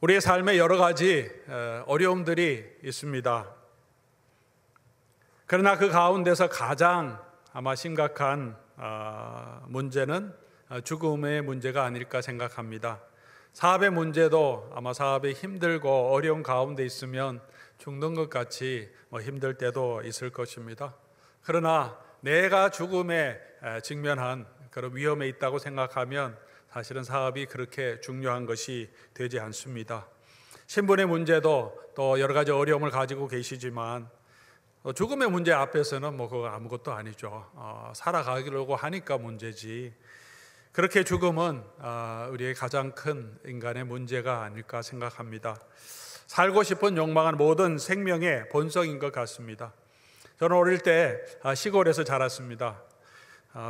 우리의 삶에 여러 가지 어려움들이 있습니다. 그러나 그 가운데서 가장 아마 심각한 문제는 죽음의 문제가 아닐까 생각합니다. 사업의 문제도 아마 사업이 힘들고 어려운 가운데 있으면 죽는 것 같이 힘들 때도 있을 것입니다. 그러나 내가 죽음에 직면한 그런 위험에 있다고 생각하면 사실은 사업이 그렇게 중요한 것이 되지 않습니다. 신분의 문제도 또 여러 가지 어려움을 가지고 계시지만 죽음의 문제 앞에서는 그거 아무것도 아니죠. 살아가려고 하니까 문제지. 그렇게 죽음은 우리의 가장 큰 인간의 문제가 아닐까 생각합니다. 살고 싶은 욕망은 모든 생명의 본성인 것 같습니다. 저는 어릴 때 시골에서 자랐습니다.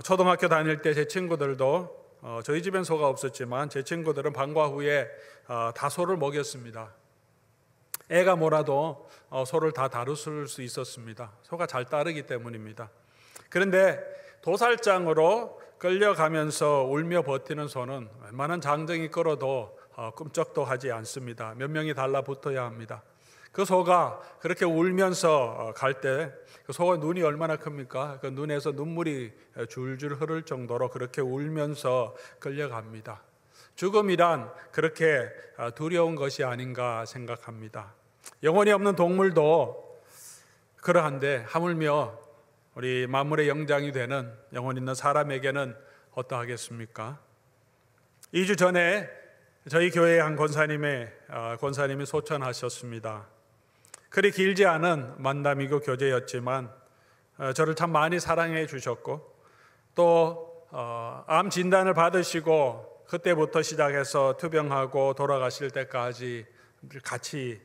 초등학교 다닐 때 제 친구들도 저희 집엔 소가 없었지만 제 친구들은 방과 후에 다 소를 먹였습니다. 애가 뭐라도 소를 다 다룰 수 있었습니다. 소가 잘 따르기 때문입니다. 그런데 도살장으로 끌려가면서 울며 버티는 소는 웬만한 장정이 끌어도 꿈쩍도 하지 않습니다. 몇 명이 달라붙어야 합니다. 그 소가 그렇게 울면서 갈 때 그 소가 눈이 얼마나 큽니까? 그 눈에서 눈물이 줄줄 흐를 정도로 그렇게 울면서 끌려갑니다. 죽음이란 그렇게 두려운 것이 아닌가 생각합니다. 영혼이 없는 동물도 그러한데 하물며 우리 만물의 영장이 되는 영혼 있는 사람에게는 어떠하겠습니까? 2주 전에 저희 교회의 한 권사님이 소천하셨습니다. 그리 길지 않은 만남이고 교제였지만 저를 참 많이 사랑해 주셨고 또 암 진단을 받으시고 그때부터 시작해서 투병하고 돌아가실 때까지 같이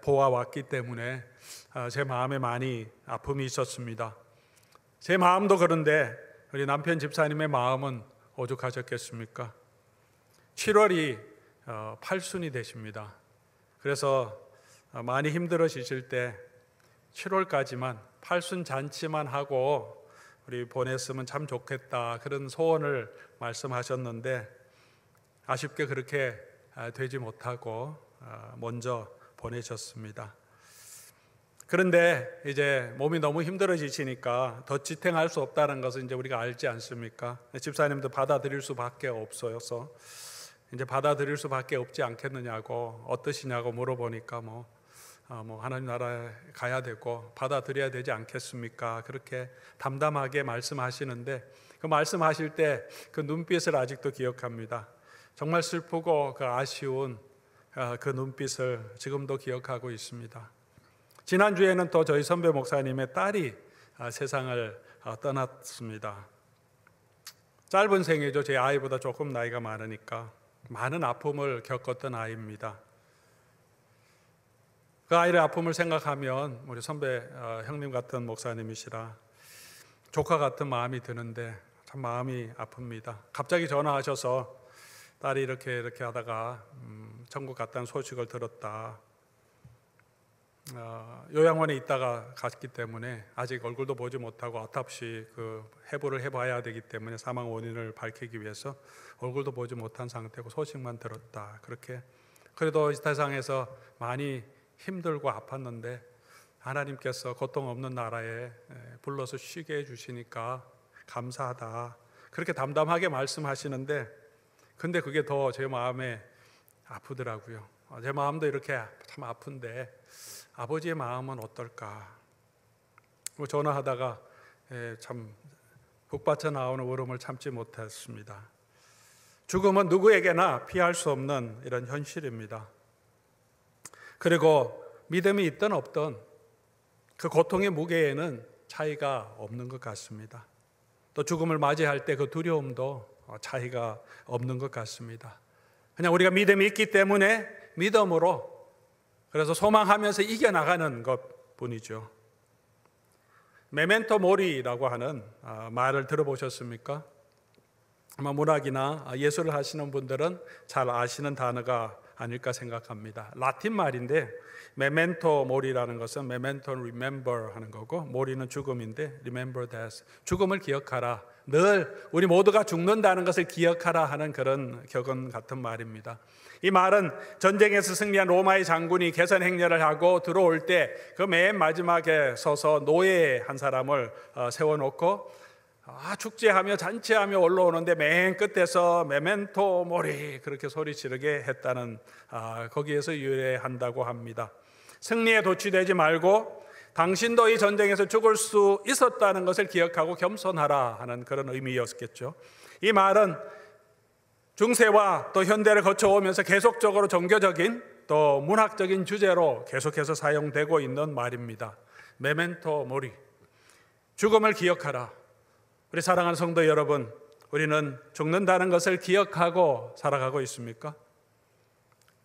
보아왔기 때문에 제 마음에 많이 아픔이 있었습니다. 제 마음도 그런데 우리 남편 집사님의 마음은 오죽하셨겠습니까? 7월이 팔순이 되십니다. 그래서 많이 힘들어지실 때 7월까지만 팔순 잔치만 하고 우리 보냈으면 참 좋겠다 그런 소원을 말씀하셨는데 아쉽게 그렇게 되지 못하고 먼저 보내셨습니다. 그런데 이제 몸이 너무 힘들어지시니까 더 지탱할 수 없다는 것을 이제 우리가 알지 않습니까? 집사님도 받아들일 수밖에 없어서 이제 받아들일 수밖에 없지 않겠느냐고 어떠시냐고 물어보니까 하나님 나라에 가야 되고 받아들여야 되지 않겠습니까? 그렇게 담담하게 말씀하시는데 그 말씀하실 때 그 눈빛을 아직도 기억합니다. 정말 슬프고 그 아쉬운 그 눈빛을 지금도 기억하고 있습니다. 지난주에는 또 저희 선배 목사님의 딸이 세상을 떠났습니다. 짧은 생애죠. 제 아이보다 조금 나이가 많으니까 많은 아픔을 겪었던 아이입니다. 그 아이의 아픔을 생각하면 우리 선배 형님 같은 목사님이시라 조카 같은 마음이 드는데 참 마음이 아픕니다. 갑자기 전화하셔서 딸이 이렇게 하다가 천국 갔다는 소식을 들었다. 요양원에 있다가 갔기 때문에 아직 얼굴도 보지 못하고 autopsy 해부를 해봐야 되기 때문에 사망 원인을 밝히기 위해서 얼굴도 보지 못한 상태고 소식만 들었다. 그렇게 그래도 이 세상에서 많이 힘들고 아팠는데 하나님께서 고통 없는 나라에 불러서 쉬게 해주시니까 감사하다. 그렇게 담담하게 말씀하시는데 근데 그게 더 제 마음에 아프더라고요. 제 마음도 이렇게 참 아픈데 아버지의 마음은 어떨까? 전화하다가 참 북받쳐 나오는 울음을 참지 못했습니다. 죽음은 누구에게나 피할 수 없는 이런 현실입니다. 그리고 믿음이 있든 없든 그 고통의 무게에는 차이가 없는 것 같습니다. 또 죽음을 맞이할 때 그 두려움도 차이가 없는 것 같습니다. 그냥 우리가 믿음이 있기 때문에 믿음으로 그래서 소망하면서 이겨나가는 것 뿐이죠. 메멘토 모리라고 하는 말을 들어보셨습니까? 아마 문학이나 예술을 하시는 분들은 잘 아시는 단어가 아닐까 생각합니다. 라틴 말인데 메멘토 모리라는 것은 메멘토는 remember 하는 거고 모리는 죽음인데 remember death, 죽음을 기억하라, 늘 우리 모두가 죽는다는 것을 기억하라 하는 그런 격언 같은 말입니다. 이 말은 전쟁에서 승리한 로마의 장군이 개선 행렬을 하고 들어올 때 그 맨 마지막에 서서 노예 한 사람을 세워놓고 축제하며 잔치하며 올라오는데 맨 끝에서 메멘토 모리 그렇게 소리 지르게 했다는 거기에서 유래한다고 합니다. 승리에 도취되지 말고 당신도 이 전쟁에서 죽을 수 있었다는 것을 기억하고 겸손하라 하는 그런 의미였겠죠. 이 말은 중세와 또 현대를 거쳐오면서 계속적으로 종교적인 또 문학적인 주제로 계속해서 사용되고 있는 말입니다. 메멘토 모리, 죽음을 기억하라. 우리 사랑하는 성도 여러분, 우리는 죽는다는 것을 기억하고 살아가고 있습니까?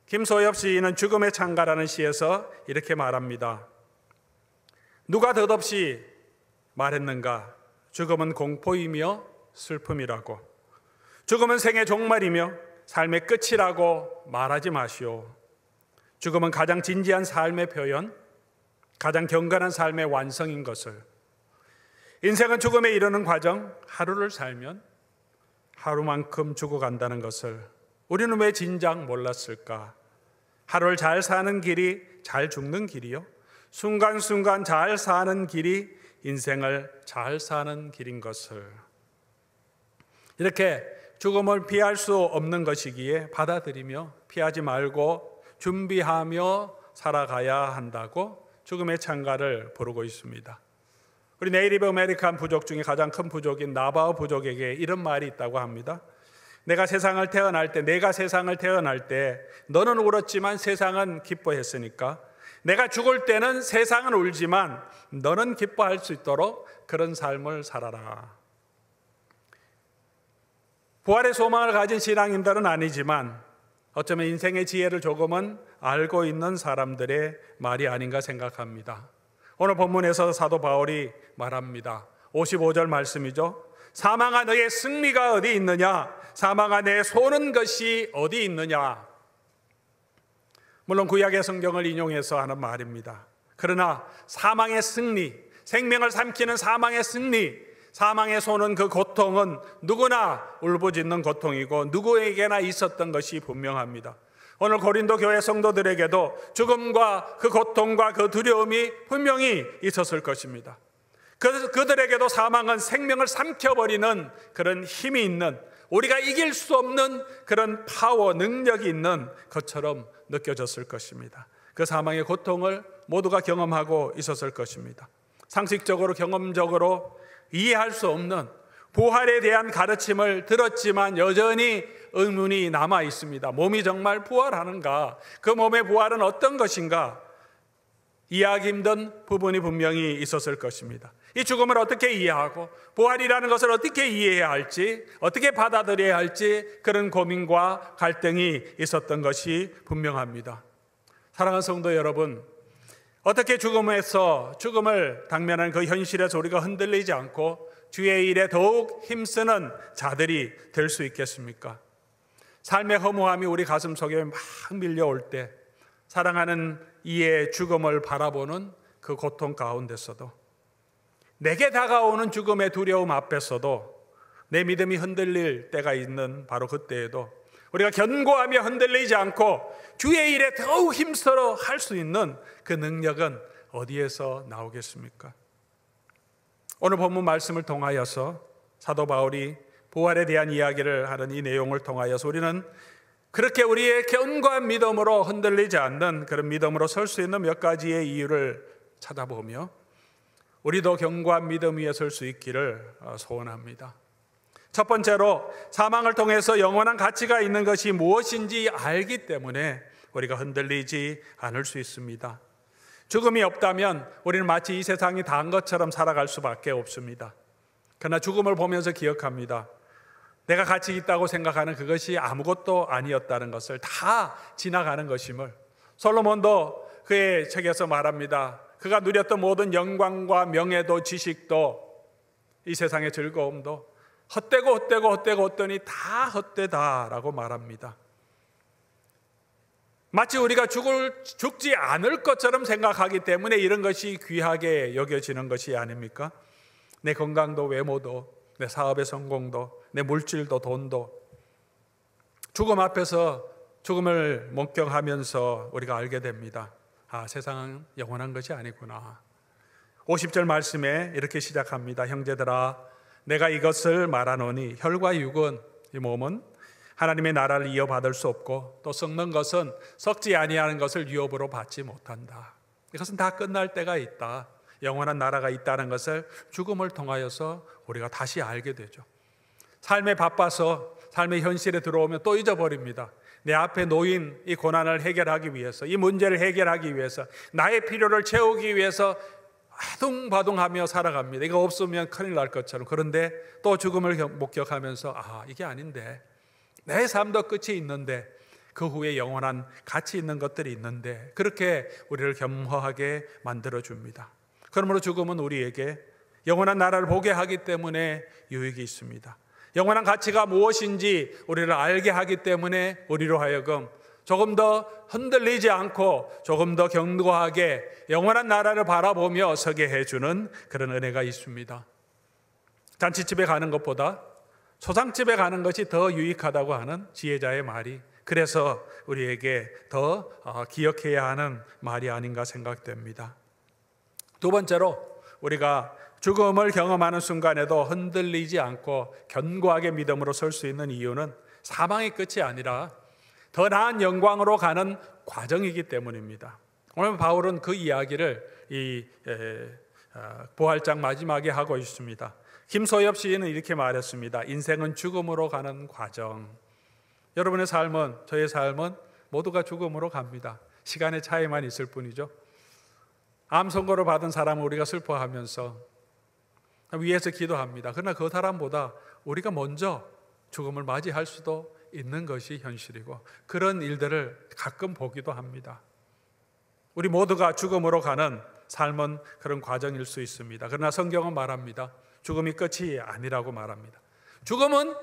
김소엽 시인은 죽음의 창가라는 시에서 이렇게 말합니다. 누가 덧없이 말했는가? 죽음은 공포이며 슬픔이라고. 죽음은 생의 종말이며 삶의 끝이라고 말하지 마시오. 죽음은 가장 진지한 삶의 표현, 가장 경건한 삶의 완성인 것을. 인생은 죽음에 이르는 과정, 하루를 살면 하루만큼 죽어간다는 것을 우리는 왜 진작 몰랐을까? 하루를 잘 사는 길이 잘 죽는 길이요, 순간순간 잘 사는 길이 인생을 잘 사는 길인 것을. 이렇게 죽음을 피할 수 없는 것이기에 받아들이며 피하지 말고 준비하며 살아가야 한다고 죽음의 창가를 부르고 있습니다. 우리 네이티브 아메리칸 부족 중에 가장 큰 부족인 나바오 부족에게 이런 말이 있다고 합니다. 내가 세상을 태어날 때 너는 울었지만 세상은 기뻐했으니까 내가 죽을 때는 세상은 울지만 너는 기뻐할 수 있도록 그런 삶을 살아라. 부활의 소망을 가진 신앙인들은 아니지만 어쩌면 인생의 지혜를 조금은 알고 있는 사람들의 말이 아닌가 생각합니다. 오늘 본문에서 사도 바울이 말합니다. 55절 말씀이죠. 사망아 너의 승리가 어디 있느냐? 사망아 내 소는 것이 어디 있느냐? 물론 구약의 성경을 인용해서 하는 말입니다. 그러나 사망의 승리, 생명을 삼키는 사망의 승리, 사망의 소는 그 고통은 누구나 울부짖는 고통이고 누구에게나 있었던 것이 분명합니다. 오늘 고린도 교회 성도들에게도 죽음과 그 고통과 그 두려움이 분명히 있었을 것입니다. 그들에게도 사망은 생명을 삼켜버리는 그런 힘이 있는, 우리가 이길 수 없는 그런 파워, 능력이 있는 것처럼 느껴졌을 것입니다. 그 사망의 고통을 모두가 경험하고 있었을 것입니다. 상식적으로 경험적으로 이해할 수 없는 부활에 대한 가르침을 들었지만 여전히 의문이 남아 있습니다. 몸이 정말 부활하는가? 그 몸의 부활은 어떤 것인가? 이해하기 힘든 부분이 분명히 있었을 것입니다. 이 죽음을 어떻게 이해하고 부활이라는 것을 어떻게 이해해야 할지, 어떻게 받아들여야 할지 그런 고민과 갈등이 있었던 것이 분명합니다. 사랑하는 성도 여러분, 어떻게 죽음을 당면한 그 현실에서 우리가 흔들리지 않고 주의 일에 더욱 힘쓰는 자들이 될 수 있겠습니까? 삶의 허무함이 우리 가슴 속에 막 밀려올 때 사랑하는 이의 죽음을 바라보는 그 고통 가운데서도, 내게 다가오는 죽음의 두려움 앞에서도 내 믿음이 흔들릴 때가 있는 바로 그때에도 우리가 견고하며 흔들리지 않고 주의 일에 더욱 힘써 할 수 있는 그 능력은 어디에서 나오겠습니까? 오늘 본문 말씀을 통하여서 사도 바울이 부활에 대한 이야기를 하는 이 내용을 통하여서 우리는 그렇게 우리의 견고한 믿음으로 흔들리지 않는 그런 믿음으로 설 수 있는 몇 가지의 이유를 찾아보며 우리도 견고한 믿음 위에 설 수 있기를 소원합니다. 첫 번째로 사망을 통해서 영원한 가치가 있는 것이 무엇인지 알기 때문에 우리가 흔들리지 않을 수 있습니다. 죽음이 없다면 우리는 마치 이 세상이 다한 것처럼 살아갈 수밖에 없습니다. 그러나 죽음을 보면서 기억합니다. 내가 가치 있다고 생각하는 그것이 아무것도 아니었다는 것을, 다 지나가는 것임을. 솔로몬도 그의 책에서 말합니다. 그가 누렸던 모든 영광과 명예도 지식도 이 세상의 즐거움도 헛되고 다 헛되다라고 말합니다. 마치 우리가 죽지 않을 것처럼 생각하기 때문에 이런 것이 귀하게 여겨지는 것이 아닙니까? 내 건강도 외모도 내 사업의 성공도, 내 물질도, 돈도. 죽음 앞에서 죽음을 목격하면서 우리가 알게 됩니다. 아, 세상은 영원한 것이 아니구나. 50절 말씀에 이렇게 시작합니다. 형제들아, 내가 이것을 말하노니 혈과 육은, 이 몸은 하나님의 나라를 이어받을 수 없고 또 썩는 것은 썩지 아니하는 것을 유업으로 받지 못한다. 이것은 다 끝날 때가 있다. 영원한 나라가 있다는 것을 죽음을 통하여서 우리가 다시 알게 되죠. 삶에 바빠서 삶의 현실에 들어오면 또 잊어버립니다. 내 앞에 놓인 이 고난을 해결하기 위해서, 이 문제를 해결하기 위해서, 나의 필요를 채우기 위해서 아둥바둥하며 살아갑니다. 이거 없으면 큰일 날 것처럼. 그런데 또 죽음을 목격하면서 아, 이게 아닌데, 내 삶도 끝이 있는데, 그 후에 영원한 가치 있는 것들이 있는데, 그렇게 우리를 겸허하게 만들어줍니다. 그러므로 죽음은 우리에게 영원한 나라를 보게 하기 때문에 유익이 있습니다. 영원한 가치가 무엇인지 우리를 알게 하기 때문에 우리로 하여금 조금 더 흔들리지 않고 조금 더 견고하게 영원한 나라를 바라보며 서게 해주는 그런 은혜가 있습니다. 잔치집에 가는 것보다 초상집에 가는 것이 더 유익하다고 하는 지혜자의 말이, 그래서 우리에게 더 기억해야 하는 말이 아닌가 생각됩니다. 두 번째로, 우리가 죽음을 경험하는 순간에도 흔들리지 않고 견고하게 믿음으로 설 수 있는 이유는 사망의 끝이 아니라 더 나은 영광으로 가는 과정이기 때문입니다. 오늘 바울은 그 이야기를 이 부활장 마지막에 하고 있습니다. 김소엽 시인은 이렇게 말했습니다. 인생은 죽음으로 가는 과정. 여러분의 삶은, 저의 삶은 모두가 죽음으로 갑니다. 시간의 차이만 있을 뿐이죠. 암 선고를 받은 사람은 우리가 슬퍼하면서 위에서 기도합니다. 그러나 그 사람보다 우리가 먼저 죽음을 맞이할 수도 있는 것이 현실이고, 그런 일들을 가끔 보기도 합니다. 우리 모두가 죽음으로 가는 삶은 그런 과정일 수 있습니다. 그러나 성경은 말합니다. 죽음이 끝이 아니라고 말합니다. 죽음은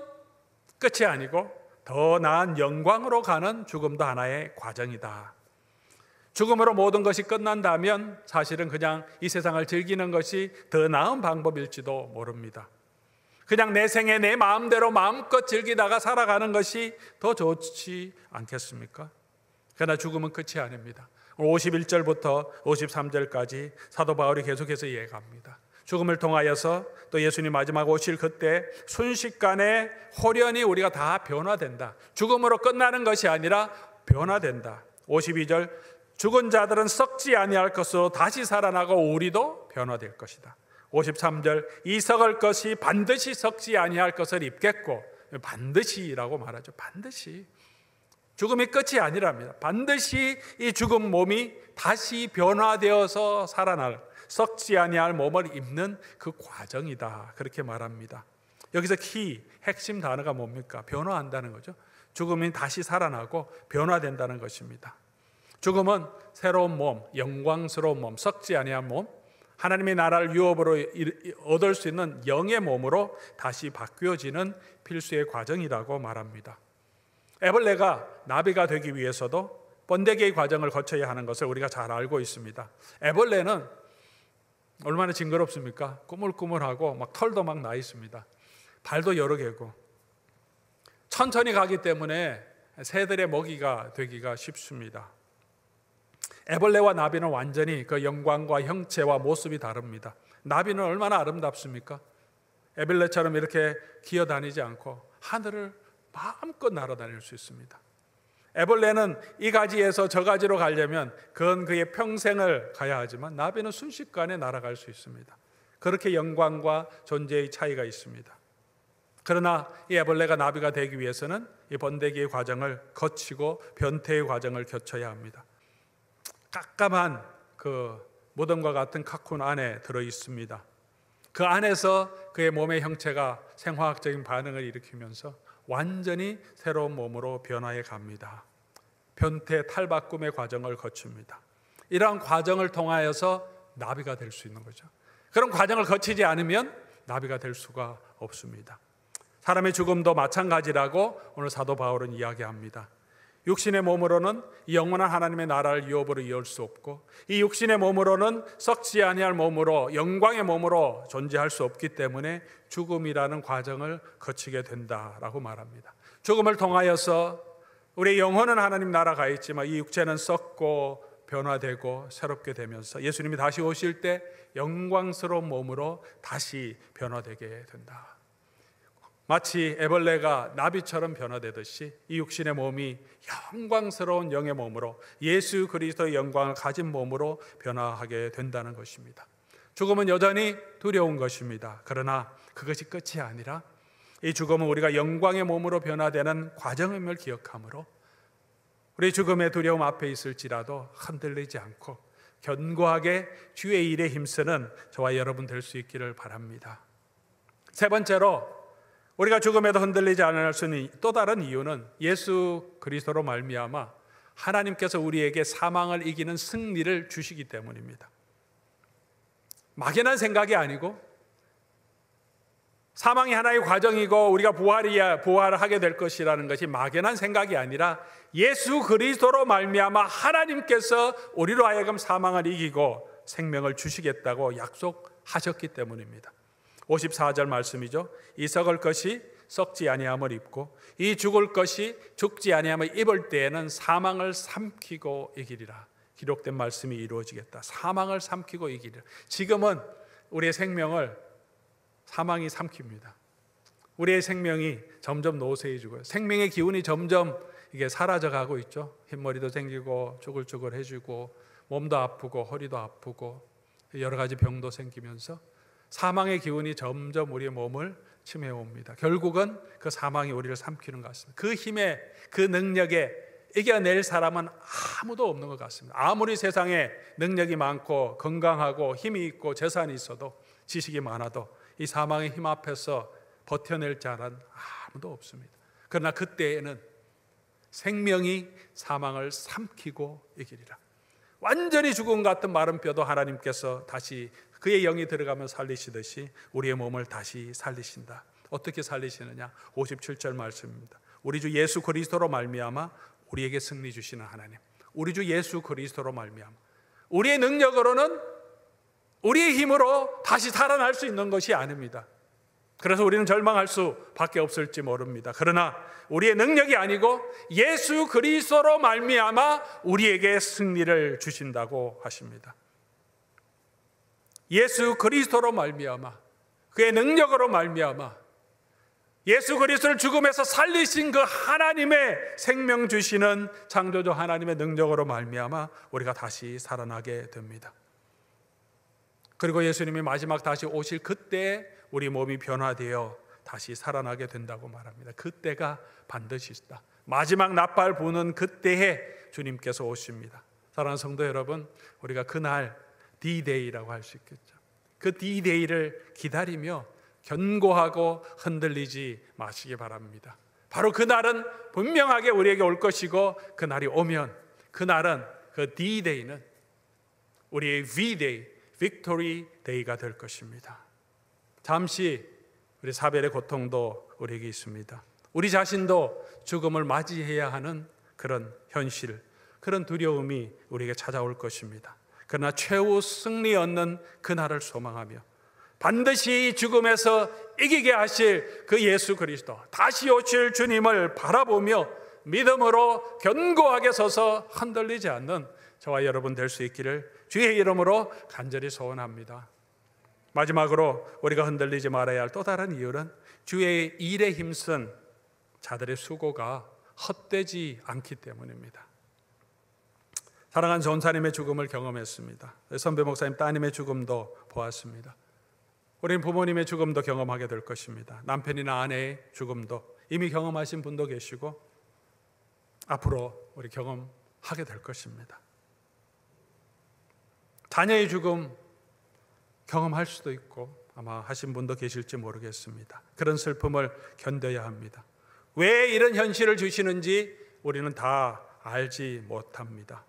끝이 아니고 더 나은 영광으로 가는 죽음도 하나의 과정이다. 죽음으로 모든 것이 끝난다면 사실은 그냥 이 세상을 즐기는 것이 더 나은 방법일지도 모릅니다. 그냥 내 생에 내 마음대로 마음껏 즐기다가 살아가는 것이 더 좋지 않겠습니까? 그러나 죽음은 끝이 아닙니다. 51절부터 53절까지 사도 바울이 계속해서 이해합니다. 죽음을 통하여서 또 예수님 마지막 오실 그때 순식간에 홀연히 우리가 다 변화된다. 죽음으로 끝나는 것이 아니라 변화된다. 52절, 죽은 자들은 썩지 아니할 것으로 다시 살아나고 우리도 변화될 것이다. 53절, 이 썩을 것이 반드시 썩지 아니할 것을 입겠고, 반드시라고 말하죠. 반드시. 죽음이 끝이 아니랍니다. 반드시 이 죽은 몸이 다시 변화되어서 살아날, 썩지 아니할 몸을 입는 그 과정이다. 그렇게 말합니다. 여기서 핵심 단어가 뭡니까? 변화한다는 거죠. 죽음이 다시 살아나고 변화된다는 것입니다. 죽음은 새로운 몸, 영광스러운 몸, 썩지 아니한 몸, 하나님의 나라를 유업으로 얻을 수 있는 영의 몸으로 다시 바뀌어지는 필수의 과정이라고 말합니다. 애벌레가 나비가 되기 위해서도 번데기의 과정을 거쳐야 하는 것을 우리가 잘 알고 있습니다. 애벌레는 얼마나 징그럽습니까? 꾸물꾸물하고 막 털도 막 나 있습니다. 발도 여러 개고 천천히 가기 때문에 새들의 먹이가 되기가 쉽습니다. 애벌레와 나비는 완전히 그 영광과 형체와 모습이 다릅니다. 나비는 얼마나 아름답습니까? 애벌레처럼 이렇게 기어다니지 않고 하늘을 마음껏 날아다닐 수 있습니다. 애벌레는 이 가지에서 저 가지로 가려면 그건 그의 평생을 가야 하지만 나비는 순식간에 날아갈 수 있습니다. 그렇게 영광과 존재의 차이가 있습니다. 그러나 이 애벌레가 나비가 되기 위해서는 이 번데기의 과정을 거치고 변태의 과정을 거쳐야 합니다. 깜깜한 그 무덤과 같은 카쿤 안에 들어 있습니다. 그 안에서 그의 몸의 형체가 생화학적인 반응을 일으키면서 완전히 새로운 몸으로 변화해 갑니다. 변태 탈바꿈의 과정을 거칩니다. 이러한 과정을 통하여서 나비가 될 수 있는 거죠. 그런 과정을 거치지 않으면 나비가 될 수가 없습니다. 사람의 죽음도 마찬가지라고 오늘 사도 바울은 이야기합니다. 육신의 몸으로는 이 영원한 하나님의 나라를 유업으로 이을 수 없고, 이 육신의 몸으로는 썩지 아니할 몸으로, 영광의 몸으로 존재할 수 없기 때문에 죽음이라는 과정을 거치게 된다라고 말합니다. 죽음을 통하여서 우리의 영혼은 하나님 나라 가 있지만 이 육체는 썩고 변화되고 새롭게 되면서 예수님이 다시 오실 때 영광스러운 몸으로 다시 변화되게 된다. 마치 애벌레가 나비처럼 변화되듯이 이 육신의 몸이 영광스러운 영의 몸으로, 예수 그리스도의 영광을 가진 몸으로 변화하게 된다는 것입니다. 죽음은 여전히 두려운 것입니다. 그러나 그것이 끝이 아니라 이 죽음은 우리가 영광의 몸으로 변화되는 과정임을 기억하므로 우리 죽음의 두려움 앞에 있을지라도 흔들리지 않고 견고하게 주의 일에 힘쓰는 저와 여러분 될 수 있기를 바랍니다. 세 번째로, 우리가 죽음에도 흔들리지 않을 수 있는 또 다른 이유는 예수 그리스도로 말미암아 하나님께서 우리에게 사망을 이기는 승리를 주시기 때문입니다. 막연한 생각이 아니고 사망이 하나의 과정이고 우리가 부활을 하게 될 것이라는 것이 막연한 생각이 아니라 예수 그리스도로 말미암아 하나님께서 우리로 하여금 사망을 이기고 생명을 주시겠다고 약속하셨기 때문입니다. 54절 말씀이죠. 이 썩을 것이 썩지 아니함을 입고 이 죽을 것이 죽지 아니함을 입을 때에는 사망을 삼키고 이기리라. 기록된 말씀이 이루어지겠다. 사망을 삼키고 이기리라. 지금은 우리의 생명을 사망이 삼킵니다. 우리의 생명이 점점 노쇠해지고요. 생명의 기운이 점점 이게 사라져가고 있죠. 흰머리도 생기고 쭈글쭈글해지고 몸도 아프고 허리도 아프고 여러 가지 병도 생기면서 사망의 기운이 점점 우리의 몸을 침해옵니다. 결국은 그 사망이 우리를 삼키는 것 같습니다. 그 힘에, 그 능력에 이겨낼 사람은 아무도 없는 것 같습니다. 아무리 세상에 능력이 많고 건강하고 힘이 있고 재산이 있어도, 지식이 많아도 이 사망의 힘 앞에서 버텨낼 자는 아무도 없습니다. 그러나 그때에는 생명이 사망을 삼키고 이기리라. 완전히 죽음 같은 마른 뼈도 하나님께서 다시 그의 영이 들어가면 살리시듯이 우리의 몸을 다시 살리신다. 어떻게 살리시느냐? 57절 말씀입니다. 우리 주 예수 그리스도로 말미암아 우리에게 승리 주시는 하나님, 우리 주 예수 그리스도로 말미암아 우리의 능력으로는, 우리의 힘으로 다시 살아날 수 있는 것이 아닙니다. 그래서 우리는 절망할 수밖에 없을지 모릅니다. 그러나 우리의 능력이 아니고 예수 그리스도로 말미암아 우리에게 승리를 주신다고 하십니다. 예수 그리스도로 말미암아, 그의 능력으로 말미암아, 예수 그리스도를 죽음에서 살리신 그 하나님의 생명 주시는 창조주 하나님의 능력으로 말미암아 우리가 다시 살아나게 됩니다. 그리고 예수님이 마지막 다시 오실 그때 우리 몸이 변화되어 다시 살아나게 된다고 말합니다. 그때가 반드시 있다. 마지막 낫발 부는 그때에 주님께서 오십니다. 사랑하는 성도 여러분, 우리가 그날 D-Day라고 할 수 있겠죠. 그 D-Day를 기다리며 견고하고 흔들리지 마시기 바랍니다. 바로 그날은 분명하게 우리에게 올 것이고, 그날이 오면 그날은, 그 D-Day는 우리의 V-Day, Victory Day가 될 것입니다. 잠시 우리 사별의 고통도 우리에게 있습니다. 우리 자신도 죽음을 맞이해야 하는 그런 현실, 그런 두려움이 우리에게 찾아올 것입니다. 그러나 최후 승리 얻는 그날을 소망하며 반드시 죽음에서 이기게 하실 그 예수 그리스도, 다시 오실 주님을 바라보며 믿음으로 견고하게 서서 흔들리지 않는 저와 여러분 될 수 있기를 주의 이름으로 간절히 소원합니다. 마지막으로 우리가 흔들리지 말아야 할 또 다른 이유는 주의 일에 힘쓴 자들의 수고가 헛되지 않기 때문입니다. 사랑하는 전사님의 죽음을 경험했습니다. 선배 목사님 따님의 죽음도 보았습니다. 우리는 부모님의 죽음도 경험하게 될 것입니다. 남편이나 아내의 죽음도 이미 경험하신 분도 계시고 앞으로 우리 경험하게 될 것입니다. 자녀의 죽음 경험할 수도 있고 아마 하신 분도 계실지 모르겠습니다. 그런 슬픔을 견뎌야 합니다. 왜 이런 현실을 주시는지 우리는 다 알지 못합니다.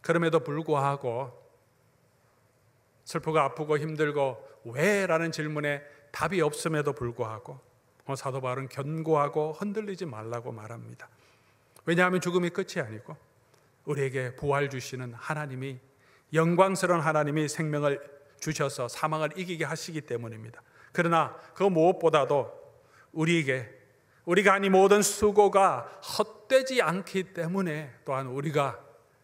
그럼에도 불구하고 슬프고 아프고 힘들고 왜? 라는 질문에 답이 없음에도 불구하고 사도 바울은 견고하고 흔들리지 말라고 말합니다. 왜냐하면 죽음이 끝이 아니고 우리에게 부활 주시는 하나님이, 영광스러운 하나님이 생명을 주셔서 사망을 이기게 하시기 때문입니다. 그러나 그 무엇보다도 우리가 한 이 모든 수고가 헛되지 않기 때문에 또한 우리가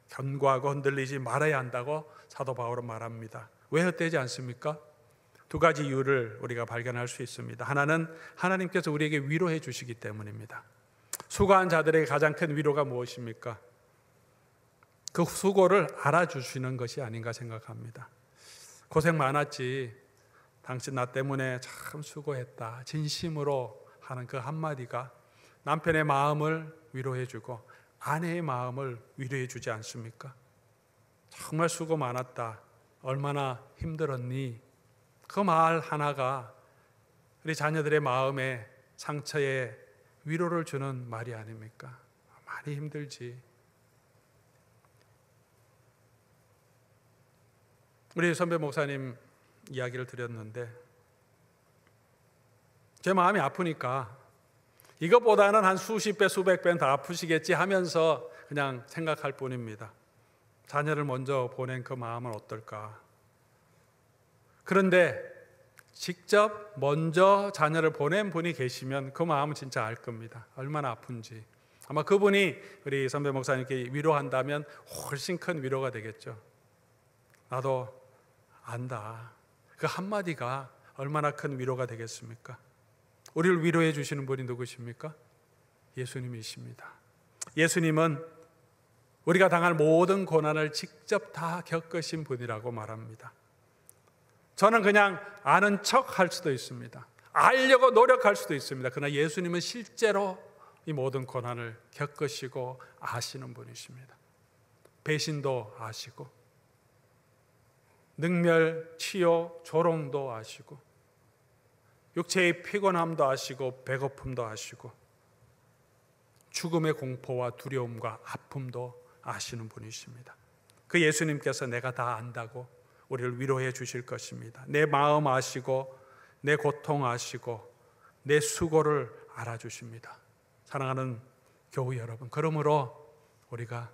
견고하고 흔들리지 말아야 한다고 사도 바울은 말합니다. 왜 헛되지 않습니까? 두 가지 이유를 우리가 발견할 수 있습니다. 하나는 하나님께서 우리에게 위로해 주시기 때문입니다. 수고한 자들에게 가장 큰 위로가 무엇입니까? 그 수고를 알아주시는 것이 아닌가 생각합니다. 고생 많았지, 당신 나 때문에 참 수고했다, 진심으로 하는 그 한마디가 남편의 마음을 위로해 주고 아내의 마음을 위로해 주지 않습니까? 정말 수고 많았다, 얼마나 힘들었니? 그 말 하나가 우리 자녀들의 마음에, 상처에 위로를 주는 말이 아닙니까? 많이 힘들지. 우리 선배 목사님 이야기를 드렸는데 제 마음이 아프니까 이것보다는 한 수십 배, 수백 배는 더 아프시겠지 하면서 그냥 생각할 뿐입니다. 자녀를 먼저 보낸 그 마음은 어떨까? 그런데 직접 먼저 자녀를 보낸 분이 계시면 그 마음은 진짜 알 겁니다. 얼마나 아픈지. 아마 그분이 우리 선배 목사님께 위로한다면 훨씬 큰 위로가 되겠죠. 나도 안다. 그 한마디가 얼마나 큰 위로가 되겠습니까? 우리를 위로해 주시는 분이 누구십니까? 예수님이십니다. 예수님은 우리가 당할 모든 고난을 직접 다 겪으신 분이라고 말합니다. 저는 그냥 아는 척 할 수도 있습니다. 알려고 노력할 수도 있습니다. 그러나 예수님은 실제로 이 모든 고난을 겪으시고 아시는 분이십니다. 배신도 아시고 능멸, 치욕, 조롱도 아시고 육체의 피곤함도 아시고 배고픔도 아시고 죽음의 공포와 두려움과 아픔도 아시는 분이십니다. 그 예수님께서 내가 다 안다고 우리를 위로해 주실 것입니다. 내 마음 아시고 내 고통 아시고 내 수고를 알아주십니다. 사랑하는 교우 여러분, 그러므로 우리가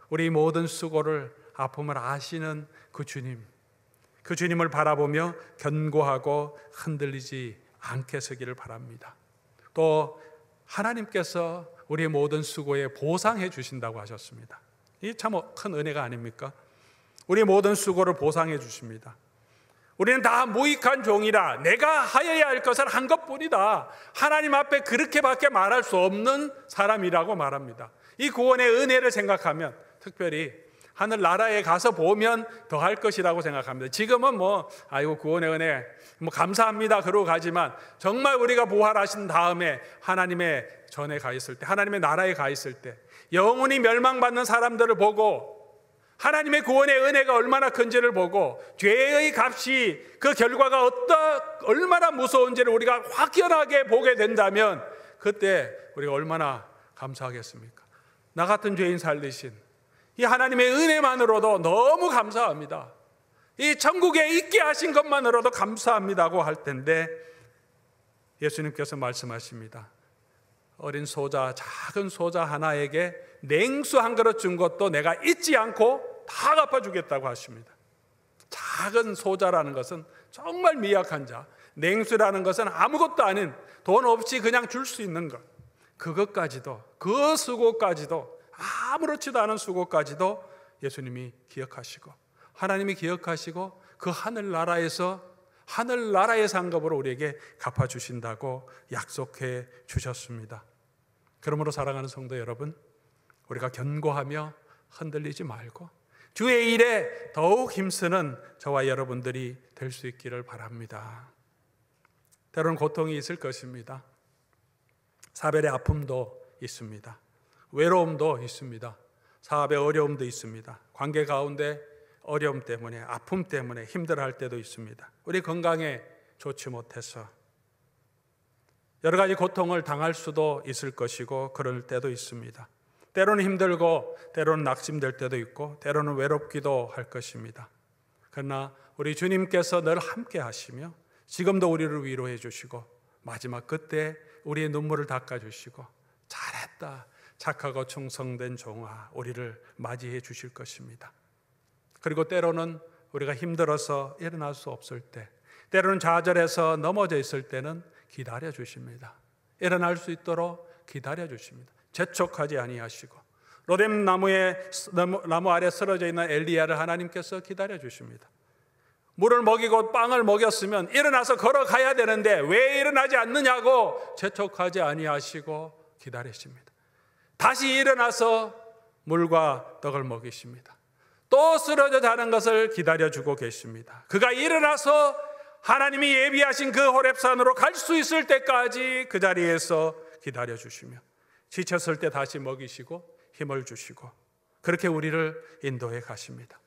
우리 모든 수고를, 아픔을 아시는 그 주님을 바라보며 견고하고 흔들리지 않게 서기를 바랍니다. 또 하나님께서 우리의 모든 수고에 보상해 주신다고 하셨습니다. 이게 참 큰 은혜가 아닙니까? 우리의 모든 수고를 보상해 주십니다. 우리는 다 무익한 종이라 내가 하여야 할 것을 한 것뿐이다. 하나님 앞에 그렇게밖에 말할 수 없는 사람이라고 말합니다. 이 구원의 은혜를 생각하면, 특별히 하늘나라에 가서 보면 더 할 것이라고 생각합니다. 지금은 아이고 구원의 은혜 감사합니다 그러고 가지만, 정말 우리가 부활하신 다음에 하나님의 전에 가 있을 때, 하나님의 나라에 가 있을 때 영원히 멸망받는 사람들을 보고 하나님의 구원의 은혜가 얼마나 큰지를 보고 죄의 값이, 그 결과가 얼마나 무서운지를 우리가 확연하게 보게 된다면 그때 우리가 얼마나 감사하겠습니까? 나 같은 죄인 살리신 이 하나님의 은혜만으로도 너무 감사합니다. 이 천국에 있게 하신 것만으로도 감사합니다고 할 텐데 예수님께서 말씀하십니다. 어린 소자, 작은 소자 하나에게 냉수 한 그릇 준 것도 내가 잊지 않고 다 갚아주겠다고 하십니다. 작은 소자라는 것은 정말 미약한 자, 냉수라는 것은 아무것도 아닌, 돈 없이 그냥 줄 수 있는 것, 그것까지도, 그 수고까지도, 아무렇지도 않은 수고까지도 예수님이 기억하시고 하나님이 기억하시고 그 하늘나라의 상급으로 우리에게 갚아주신다고 약속해 주셨습니다. 그러므로 사랑하는 성도 여러분, 우리가 견고하며 흔들리지 말고 주의 일에 더욱 힘쓰는 저와 여러분들이 될 수 있기를 바랍니다. 때로는 고통이 있을 것입니다. 사별의 아픔도 있습니다. 외로움도 있습니다. 사업의 어려움도 있습니다. 관계 가운데 어려움 때문에, 아픔 때문에 힘들어할 때도 있습니다. 우리 건강에 좋지 못해서 여러 가지 고통을 당할 수도 있을 것이고 그럴 때도 있습니다. 때로는 힘들고 때로는 낙심될 때도 있고 때로는 외롭기도 할 것입니다. 그러나 우리 주님께서 늘 함께 하시며 지금도 우리를 위로해 주시고 마지막 그때 우리의 눈물을 닦아주시고 잘했다, 착하고 충성된 종아 우리를 맞이해 주실 것입니다. 그리고 때로는 우리가 힘들어서 일어날 수 없을 때, 때로는 좌절해서 넘어져 있을 때는 기다려 주십니다. 일어날 수 있도록 기다려 주십니다. 재촉하지 아니하시고 로뎀 나무 아래 쓰러져 있는 엘리야를 하나님께서 기다려 주십니다. 물을 먹이고 빵을 먹였으면 일어나서 걸어가야 되는데 왜 일어나지 않느냐고 재촉하지 아니하시고 기다리십니다. 다시 일어나서 물과 떡을 먹이십니다. 또 쓰러져 자는 것을 기다려주고 계십니다. 그가 일어나서 하나님이 예비하신 그 호렙산으로 갈 수 있을 때까지 그 자리에서 기다려주시며 지쳤을 때 다시 먹이시고 힘을 주시고 그렇게 우리를 인도해 가십니다.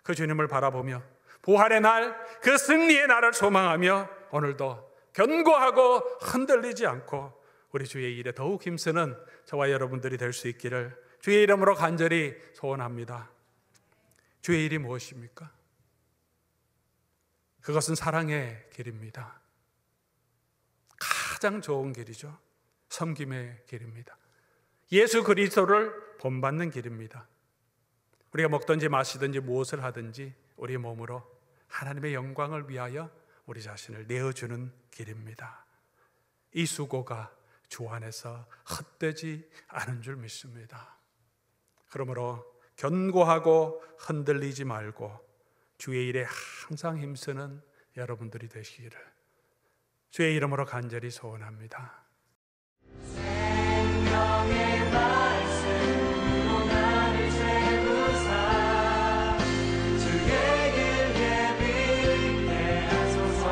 그 주님을 바라보며 부활의 날, 그 승리의 날을 소망하며 오늘도 견고하고 흔들리지 않고 우리 주의 일에 더욱 힘쓰는 저와 여러분들이 될 수 있기를 주의 이름으로 간절히 소원합니다. 주의 일이 무엇입니까? 그것은 사랑의 길입니다. 가장 좋은 길이죠. 섬김의 길입니다. 예수 그리스도를 본받는 길입니다. 우리가 먹든지 마시든지 무엇을 하든지 우리 몸으로 하나님의 영광을 위하여 우리 자신을 내어주는 길입니다. 이 수고가 주 안에서 헛되지 않은 줄 믿습니다. 그러므로 견고하고 흔들리지 말고 주의 일에 항상 힘쓰는 여러분들이 되시기를 주의 이름으로 간절히 소원합니다. 생명의 말씀으로 나를 채우사 주의 길 예비케 하소서.